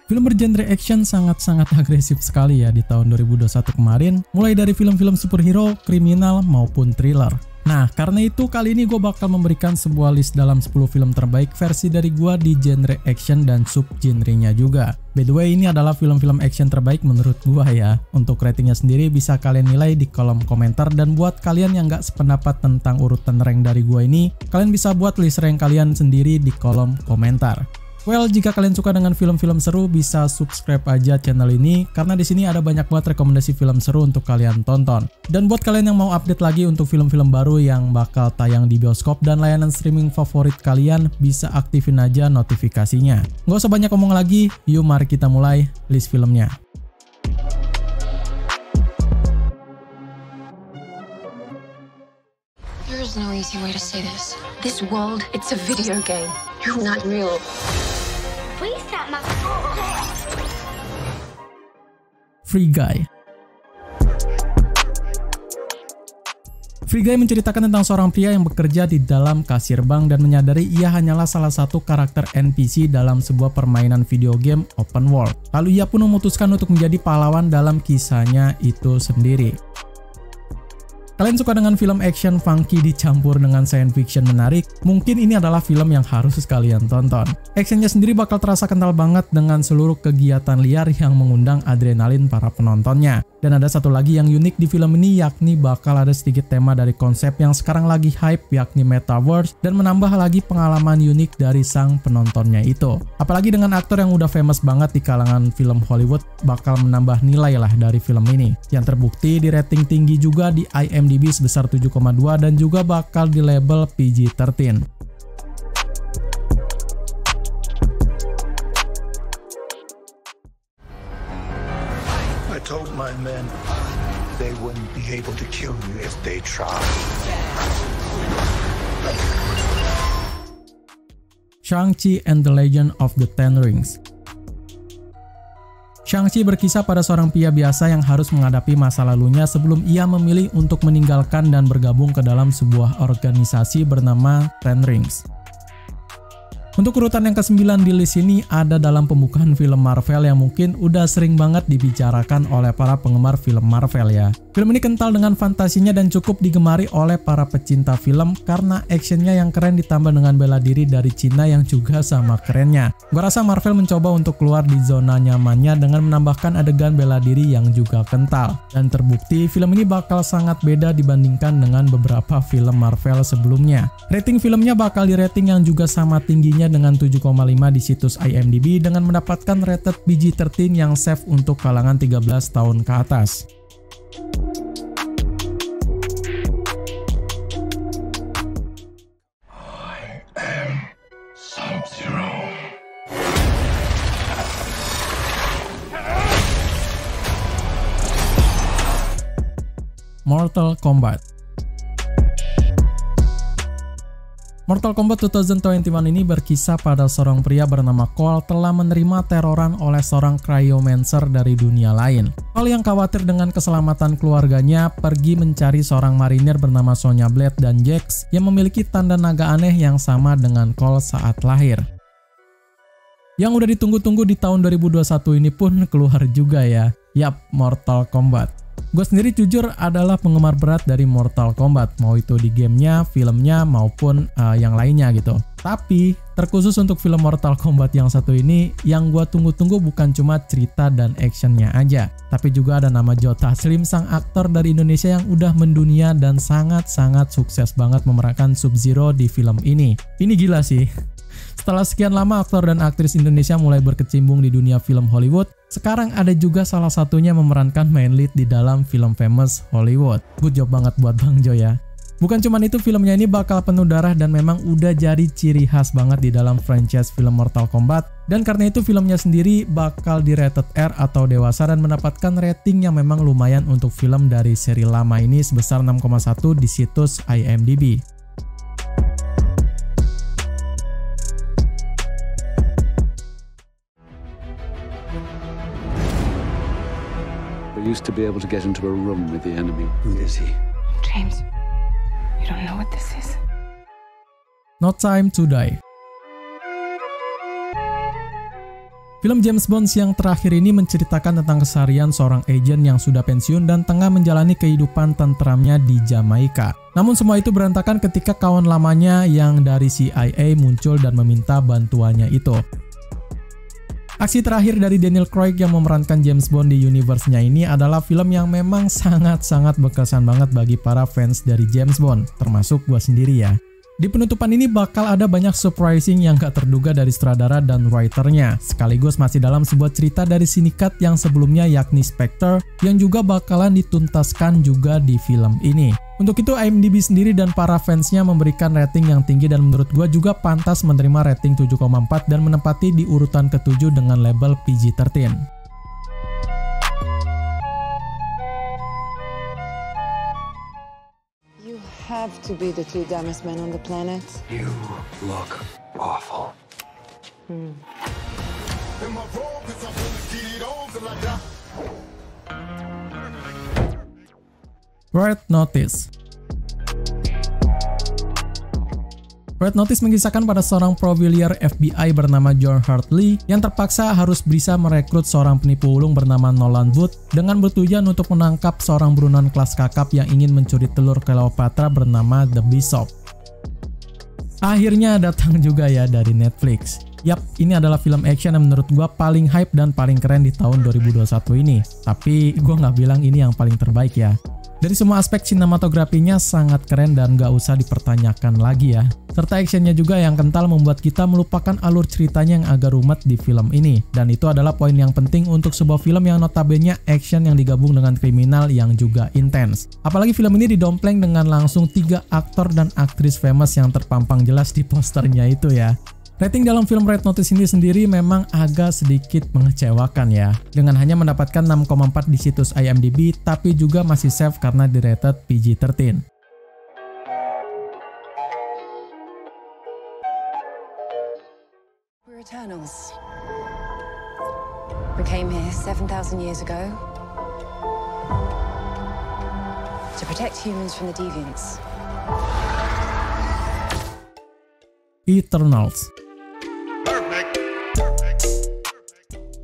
Film bergenre action sangat-sangat agresif sekali ya di tahun 2021 kemarin, mulai dari film-film superhero, kriminal, maupun thriller. Nah, karena itu kali ini gue bakal memberikan sebuah list dalam 10 film terbaik versi dari gue di genre action dan sub-genrenya juga. By the way, ini adalah film-film action terbaik menurut gue ya. Untuk ratingnya sendiri bisa kalian nilai di kolom komentar, dan buat kalian yang gak sependapat tentang urutan rank dari gue ini, kalian bisa buat list rank kalian sendiri di kolom komentar. Well, jika kalian suka dengan film-film seru, bisa subscribe aja channel ini karena di sini ada banyak banget rekomendasi film seru untuk kalian tonton. Dan buat kalian yang mau update lagi untuk film-film baru yang bakal tayang di bioskop dan layanan streaming favorit kalian, bisa aktifin aja notifikasinya. Nggak usah banyak ngomong lagi, yuk mari kita mulai list filmnya. There's no easy way to say this. This world, it's a video game. You're not real. Please stop my... Free Guy. Free Guy menceritakan tentang seorang pria yang bekerja di dalam kasir bank dan menyadari ia hanyalah salah satu karakter NPC dalam sebuah permainan video game open world. Lalu ia pun memutuskan untuk menjadi pahlawan dalam kisahnya itu sendiri. Kalian suka dengan film action funky dicampur dengan science fiction menarik? Mungkin ini adalah film yang harus kalian tonton. Actionnya sendiri bakal terasa kental banget dengan seluruh kegiatan liar yang mengundang adrenalin para penontonnya. Dan ada satu lagi yang unik di film ini, yakni bakal ada sedikit tema dari konsep yang sekarang lagi hype, yakni Metaverse, dan menambah lagi pengalaman unik dari sang penontonnya itu. Apalagi dengan aktor yang udah famous banget di kalangan film Hollywood, bakal menambah nilai lah dari film ini. Yang terbukti di rating tinggi juga di IMDb sebesar 7,2 dan juga bakal di label PG-13. I told my men they wouldn't be able to kill you if they tried. Shang-Chi and the Legend of the Ten Rings. Shang-Chi berkisah pada seorang pria biasa yang harus menghadapi masa lalunya sebelum ia memilih untuk meninggalkan dan bergabung ke dalam sebuah organisasi bernama Ten Rings. Untuk urutan yang ke-9 di list ini ada dalam pembukaan film Marvel yang mungkin udah sering banget dibicarakan oleh para penggemar film Marvel ya. Film ini kental dengan fantasinya dan cukup digemari oleh para pecinta film karena actionnya yang keren ditambah dengan bela diri dari Cina yang juga sama kerennya. Gua rasa Marvel mencoba untuk keluar di zona nyamannya dengan menambahkan adegan bela diri yang juga kental. Dan terbukti film ini bakal sangat beda dibandingkan dengan beberapa film Marvel sebelumnya. Rating filmnya bakal di rating yang juga sama tingginya dengan 7,5 di situs IMDb dengan mendapatkan rated PG-13 yang safe untuk kalangan 13 tahun ke atas. I am Sub-Zero. Mortal Kombat. Mortal Kombat 2021 ini berkisah pada seorang pria bernama Cole telah menerima teroran oleh seorang cryomancer dari dunia lain. Cole yang khawatir dengan keselamatan keluarganya pergi mencari seorang marinir bernama Sonya Blade dan Jax yang memiliki tanda naga aneh yang sama dengan Cole saat lahir. Yang udah ditunggu-tunggu di tahun 2021 ini pun keluar juga ya. Yap, Mortal Kombat. Gue sendiri jujur adalah penggemar berat dari Mortal Kombat, mau itu di gamenya, filmnya, maupun yang lainnya gitu. Tapi, terkhusus untuk film Mortal Kombat yang satu ini, yang gue tunggu-tunggu bukan cuma cerita dan actionnya aja, tapi juga ada nama Joe Taslim, sang aktor dari Indonesia yang udah mendunia dan sangat-sangat sukses banget memerankan Sub-Zero di film ini. Ini gila sih. Setelah sekian lama aktor dan aktris Indonesia mulai berkecimpung di dunia film Hollywood, sekarang ada juga salah satunya memerankan main lead di dalam film famous Hollywood. Good job banget buat Bang Jo ya. Bukan cuman itu, filmnya ini bakal penuh darah dan memang udah jadi ciri khas banget di dalam franchise film Mortal Kombat. Dan karena itu filmnya sendiri bakal di rated R atau dewasa dan mendapatkan rating yang memang lumayan untuk film dari seri lama ini sebesar 6,1 di situs IMDb. We used to be able to get into a room with the enemy. Who is he? James, you don't know what this is. No Time to Die. Film James Bond yang terakhir ini menceritakan tentang keseharian seorang agen yang sudah pensiun dan tengah menjalani kehidupan tenteramnya di Jamaika. Namun semua itu berantakan ketika kawan lamanya yang dari CIA muncul dan meminta bantuannya itu. Aksi terakhir dari Daniel Craig yang memerankan James Bond di universe-nya ini adalah film yang memang sangat-sangat berkesan banget bagi para fans dari James Bond, termasuk gua sendiri ya. Di penutupan ini bakal ada banyak surprising yang gak terduga dari sutradara dan writernya, sekaligus masih dalam sebuah cerita dari sindikat yang sebelumnya yakni Spectre yang juga bakalan dituntaskan juga di film ini. Untuk itu IMDb sendiri dan para fansnya memberikan rating yang tinggi dan menurut gue juga pantas menerima rating 7,4 dan menempati di urutan ke-7 dengan label PG-13. Have to be the two dumbest men on the planet. You look awful. Red Notice. Red Notice mengisahkan pada seorang provilier FBI bernama John Hartley yang terpaksa harus bisa merekrut seorang penipu ulung bernama Nolan Wood dengan bertujuan untuk menangkap seorang buronan kelas kakap yang ingin mencuri telur Cleopatra bernama The Bishop. Akhirnya datang juga ya dari Netflix. Yap, ini adalah film action yang menurut gua paling hype dan paling keren di tahun 2021 ini. Tapi gua nggak bilang ini yang paling terbaik ya. Dari semua aspek sinematografinya sangat keren dan gak usah dipertanyakan lagi ya. Serta actionnya juga yang kental membuat kita melupakan alur ceritanya yang agak rumet di film ini. Dan itu adalah poin yang penting untuk sebuah film yang notabene action yang digabung dengan kriminal yang juga intens. Apalagi film ini didompleng dengan langsung 3 aktor dan aktris famous yang terpampang jelas di posternya itu ya. Rating dalam film Red Notice ini sendiri memang agak sedikit mengecewakan ya, dengan hanya mendapatkan 6,4 di situs IMDb, tapi juga masih safe karena di-rated PG-13. We're Eternals. We came here 7,000 years ago to protect humans from the deviants. Eternals.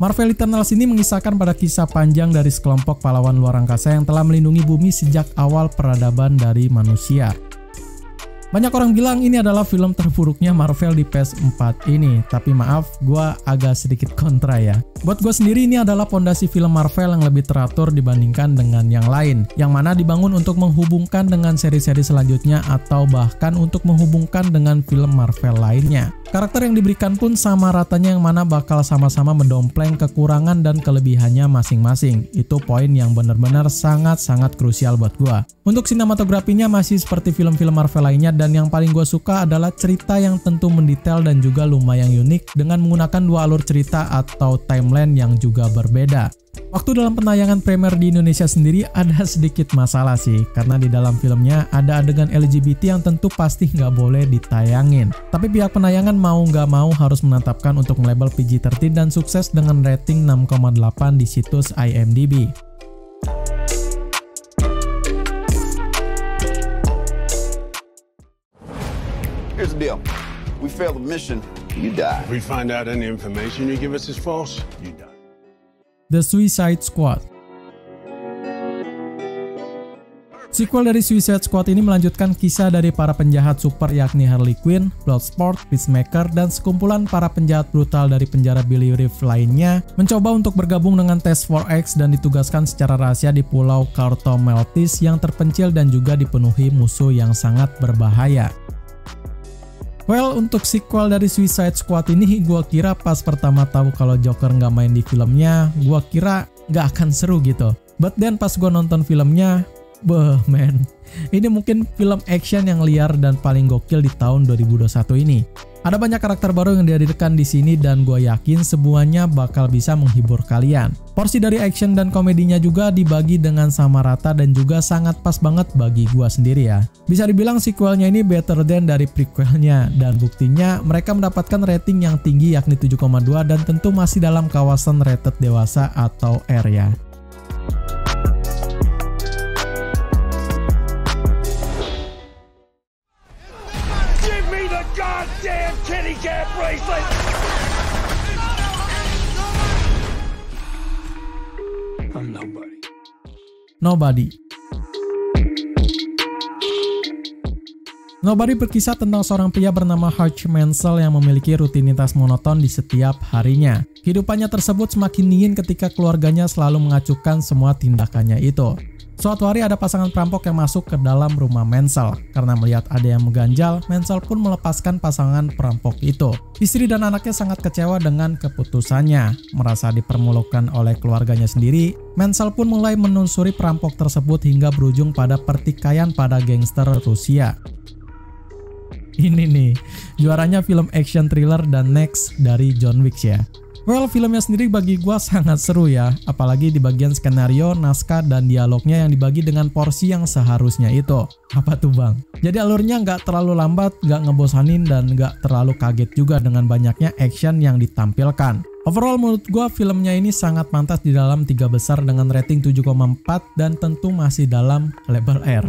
Marvel Eternals ini mengisahkan pada kisah panjang dari sekelompok pahlawan luar angkasa yang telah melindungi bumi sejak awal peradaban dari manusia. Banyak orang bilang ini adalah film terburuknya Marvel di PS4 ini, tapi maaf, gue agak sedikit kontra ya. Buat gue sendiri ini adalah pondasi film Marvel yang lebih teratur dibandingkan dengan yang lain, yang mana dibangun untuk menghubungkan dengan seri-seri selanjutnya atau bahkan untuk menghubungkan dengan film Marvel lainnya. Karakter yang diberikan pun sama ratanya yang mana bakal sama-sama mendompleng kekurangan dan kelebihannya masing-masing. Itu poin yang benar-benar sangat-sangat krusial buat gua. Untuk sinematografinya masih seperti film-film Marvel lainnya dan yang paling gua suka adalah cerita yang tentu mendetail dan juga lumayan unik dengan menggunakan 2 alur cerita atau timeline yang juga berbeda. Waktu dalam penayangan premier di Indonesia sendiri ada sedikit masalah sih, karena di dalam filmnya ada adegan LGBT yang tentu pasti nggak boleh ditayangin. Tapi pihak penayangan mau nggak mau harus menetapkan untuk melabel PG-13 dan sukses dengan rating 6,8 di situs IMDb. Here's the deal. We fail the mission, you die. We find out any information you give us is false, you die. The Suicide Squad. Sequel dari Suicide Squad ini melanjutkan kisah dari para penjahat super yakni Harley Quinn, Bloodsport, Peacemaker, dan sekumpulan para penjahat brutal dari penjara Billy Reef lainnya mencoba untuk bergabung dengan Task Force X dan ditugaskan secara rahasia di Pulau Corto Maltese yang terpencil dan juga dipenuhi musuh yang sangat berbahaya. Well, untuk sequel dari Suicide Squad ini, gua kira pas pertama tahu kalau Joker nggak main di filmnya, gua kira nggak akan seru gitu. But then pas gua nonton filmnya, man, ini mungkin film action yang liar dan paling gokil di tahun 2021 ini. Ada banyak karakter baru yang dihadirkan di sini dan gue yakin semuanya bakal bisa menghibur kalian. Porsi dari action dan komedinya juga dibagi dengan sama rata dan juga sangat pas banget bagi gue sendiri ya. Bisa dibilang sequelnya ini better than dari prequelnya dan buktinya mereka mendapatkan rating yang tinggi yakni 7,2 dan tentu masih dalam kawasan rated dewasa atau R ya. Goddamn kitty cat bracelet! Nobody. Nobody berkisah tentang seorang pria bernama Hutch Mansell yang memiliki rutinitas monoton di setiap harinya. Kehidupannya tersebut semakin dingin ketika keluarganya selalu mengacuhkan semua tindakannya itu. Suatu hari ada pasangan perampok yang masuk ke dalam rumah Mansell. Karena melihat ada yang mengganjal, Mansell pun melepaskan pasangan perampok itu. Istri dan anaknya sangat kecewa dengan keputusannya. Merasa dipermalukan oleh keluarganya sendiri, Mansell pun mulai menelusuri perampok tersebut hingga berujung pada pertikaian pada gangster Rusia. Ini nih, juaranya film action thriller dan Next dari John Wick ya. Well, filmnya sendiri bagi gua sangat seru ya, apalagi di bagian skenario, naskah, dan dialognya yang dibagi dengan porsi yang seharusnya itu. Apa tuh bang? Jadi alurnya nggak terlalu lambat, nggak ngebosanin, dan nggak terlalu kaget juga dengan banyaknya action yang ditampilkan. Overall menurut gua filmnya ini sangat pantas di dalam 3 besar dengan rating 7,4 dan tentu masih dalam label R.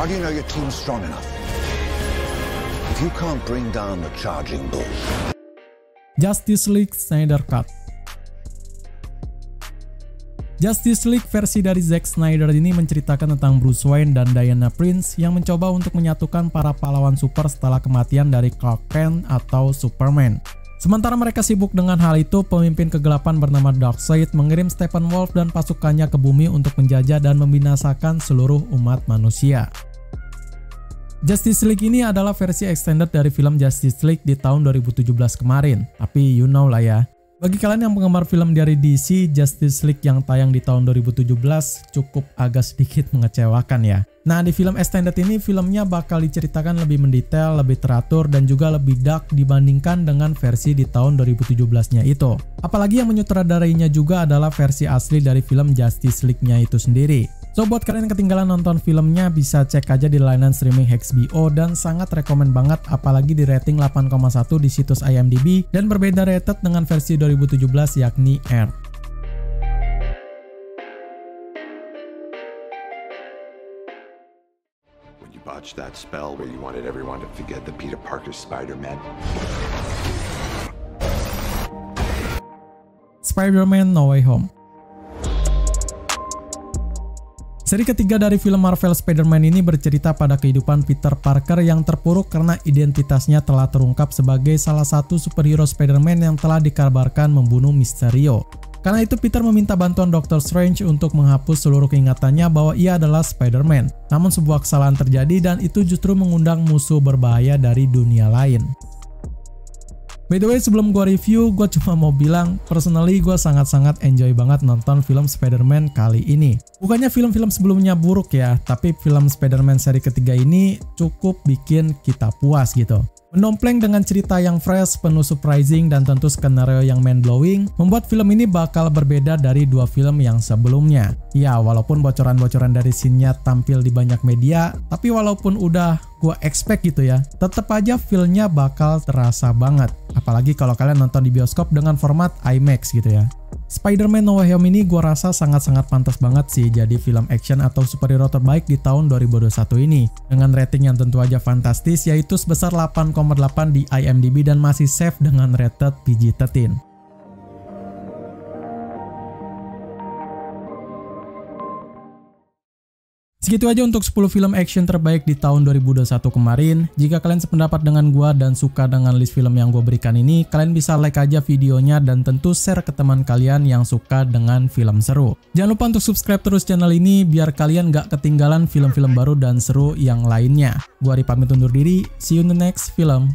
How do you know your team's strong enough? If you can't bring down the charging bull. Justice League Snyder Cut. Justice League versi dari Zack Snyder ini menceritakan tentang Bruce Wayne dan Diana Prince yang mencoba untuk menyatukan para pahlawan super setelah kematian dari Clark Kent atau Superman. Sementara mereka sibuk dengan hal itu, pemimpin kegelapan bernama Darkseid mengirim Steppenwolf dan pasukannya ke bumi untuk menjajah dan membinasakan seluruh umat manusia. Justice League ini adalah versi extended dari film Justice League di tahun 2017 kemarin, tapi you know lah ya. Bagi kalian yang penggemar film dari DC, Justice League yang tayang di tahun 2017 cukup agak sedikit mengecewakan ya. Nah, di film extended ini filmnya bakal diceritakan lebih mendetail, lebih teratur, dan juga lebih dark dibandingkan dengan versi di tahun 2017-nya itu. Apalagi yang menyutradarainya juga adalah versi asli dari film Justice League-nya itu sendiri. So, buat kalian yang ketinggalan nonton filmnya, bisa cek aja di layanan streaming HBO dan sangat rekomen banget, apalagi di rating 8,1 di situs IMDb dan berbeda rated dengan versi 2017 yakni R. When you botched that spell where you wanted everyone to forget the Peter Parker Spider-Man. Spider-Man No Way Home. Seri ketiga dari film Marvel Spider-Man ini bercerita pada kehidupan Peter Parker yang terpuruk karena identitasnya telah terungkap sebagai salah satu superhero Spider-Man yang telah dikabarkan membunuh Mysterio. Karena itu Peter meminta bantuan Doctor Strange untuk menghapus seluruh ingatannya bahwa ia adalah Spider-Man. Namun sebuah kesalahan terjadi dan itu justru mengundang musuh berbahaya dari dunia lain. By the way, sebelum gue review, gue cuma mau bilang, personally gue sangat-sangat enjoy banget nonton film Spider-Man kali ini. Bukannya film-film sebelumnya buruk ya, tapi film Spider-Man seri ketiga ini cukup bikin kita puas gitu. Mendompleng dengan cerita yang fresh, penuh surprising, dan tentu skenario yang mind-blowing, membuat film ini bakal berbeda dari 2 film yang sebelumnya. Ya, walaupun bocoran-bocoran dari scene-nya tampil di banyak media, tapi walaupun udah gue expect gitu ya, tetap aja feel-nya bakal terasa banget. Apalagi kalau kalian nonton di bioskop dengan format IMAX gitu ya. Spider-Man No Way Home ini gue rasa sangat-sangat pantas banget sih jadi film action atau superhero terbaik di tahun 2021 ini. Dengan rating yang tentu aja fantastis, yaitu sebesar 8,8 di IMDb dan masih safe dengan rated PG-13. Segitu aja untuk 10 film action terbaik di tahun 2021 kemarin. Jika kalian sependapat dengan gua dan suka dengan list film yang gue berikan ini, kalian bisa like aja videonya dan tentu share ke teman kalian yang suka dengan film seru. Jangan lupa untuk subscribe terus channel ini biar kalian gak ketinggalan film-film baru dan seru yang lainnya. Gua Ari pamit undur diri, see you in the next film.